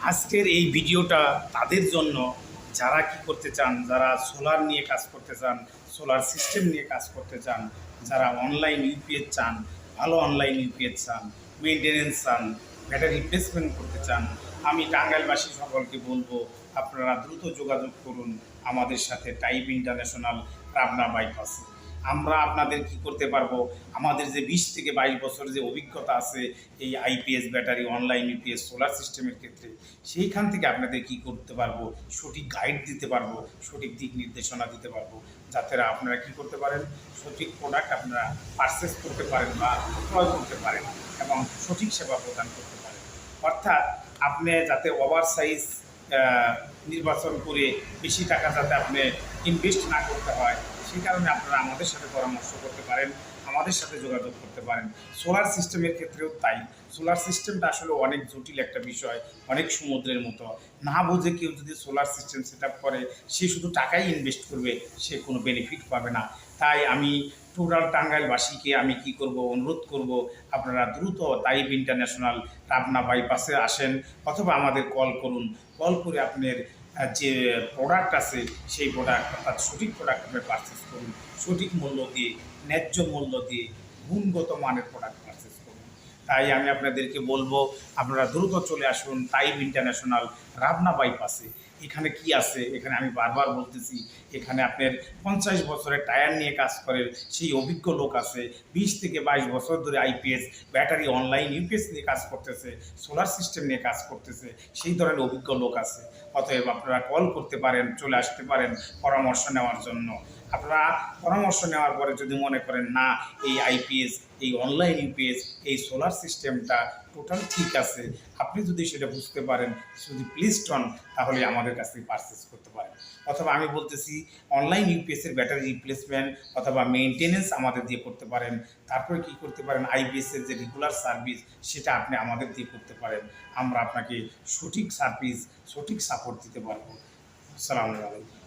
আজকের এই ভিডিওটা তাদের জন্য যারা কি করতে চান, যারা সোলার নিয়ে কাজ করতে চান, সোলার সিস্টেম নিয়ে কাজ করতে চান, যারা অনলাইন ইউপিএস চান, ভালো অনলাইন ইউপিএস চান, মেনটেনেন্স চান, ব্যাটারি রিপ্লেসমেন্ট করতে চান। আমি টাঙ্গাইলবাসী সকলকে বলবো, আপনারা দ্রুত যোগাযোগ করুন আমাদের সাথে টাইপ ইন্টারন্যাশনাল পাবনা বাইপাসে। আমরা আপনাদের কি করতে পারবো, আমাদের যে 20 থেকে 22 বছর যে অভিজ্ঞতা আছে এই IPS battery online UPS solar সিস্টেমের ক্ষেত্রে, সেইখান থেকে আপনাদের কি করতে পারবো, সঠিক গাইড দিতে পারবো, সঠিক দিক নির্দেশনা দিতে পারবো, যাতে আপনারা কি করতে পারেন, সঠিক প্রোডাক্ট আপনারা পারচেস করতে পারেন বা ক্রয় করতে পারেন এবং সঠিক সেবা প্রদান করতে পারেন। অর্থাৎ আপনি যাতে ওভার সাইজ নির্বাচন করে বেশি টাকা যাতে আপনি ইনভেস্ট না করতে হয়, সেই কারণে আপনারা আমাদের সাথে পরামর্শ করতে পারেন, আমাদের সাথে যোগাযোগ করতে পারেন। সোলার সিস্টেমের ক্ষেত্রেও তাই। সোলার সিস্টেমটা আসলে অনেক জটিল একটা বিষয়, অনেক সমুদ্রের মতো। না বুঝে কেউ যদি সোলার সিস্টেম সেট আপ করে, সে শুধু টাকাই ইনভেস্ট করবে, সে কোনো বেনিফিট পাবে না। তাই আমি টোটাল টাঙ্গাইলবাসীকে আমি কি করব, অনুরোধ করব, আপনারা দ্রুত তাইব ইন্টারন্যাশনাল পাবনা বাইপাসে আসেন অথবা আমাদের কল করুন। কল করে আপনার যে প্রোডাক্ট আছে সেই প্রোডাক্ট, অর্থাৎ সঠিক প্রোডাক্ট আপনি পারচেস করুন, সঠিক মূল্য দিয়ে, ন্যায্য মূল্য দিয়ে, গুণগত মানের প্রোডাক্ট পারচেস করুন। তাই আমি আপনাদেরকে বলবো, আপনারা দ্রুত চলে আসুন তাইব ইন্টারন্যাশনাল পাবনা বাইপাসে। এখানে কি আছে, এখানে আমি বারবার বলতেছি, এখানে আপনার 50 বছরের টায়ার নিয়ে কাজ করে সেই অভিজ্ঞ লোক আছে, 20 থেকে 22 বছর ধরে আইপিএস ব্যাটারি অনলাইন ইউপিএস নিয়ে কাজ করতেছে, সোলার সিস্টেম নিয়ে কাজ করতেছে, সেই ধরনের অভিজ্ঞ লোক আছে। অতএব আপনারা কল করতে পারেন, চলে আসতে পারেন পরামর্শ নেওয়ার জন্য। আপনারা পরামর্শ নেওয়ার পরে যদি মনে করেন না, এই আইপিএস, এই অনলাইন ইউপিএস, এই সোলার সিস্টেমটা টোটাল ঠিক আছে, আপনি যদি সেটা বুঝতে পারেন, যদি প্লিজড হন, তাহলে আমাদের কাছ থেকে পারচেস করতে পারেন। অথবা আমি বলতেছি, অনলাইন ইউপিএসের ব্যাটারি রিপ্লেসমেন্ট অথবা মেনটেনেন্স আমাদের দিয়ে করতে পারেন। তারপরে কি করতে পারেন, আইপিএসের যে রেগুলার সার্ভিস সেটা আপনি আমাদের দিয়ে করতে পারেন। আমরা আপনাকে সঠিক সার্ভিস, সঠিক সাপোর্ট দিতে পারবো। আসসালামু আলাইকুম।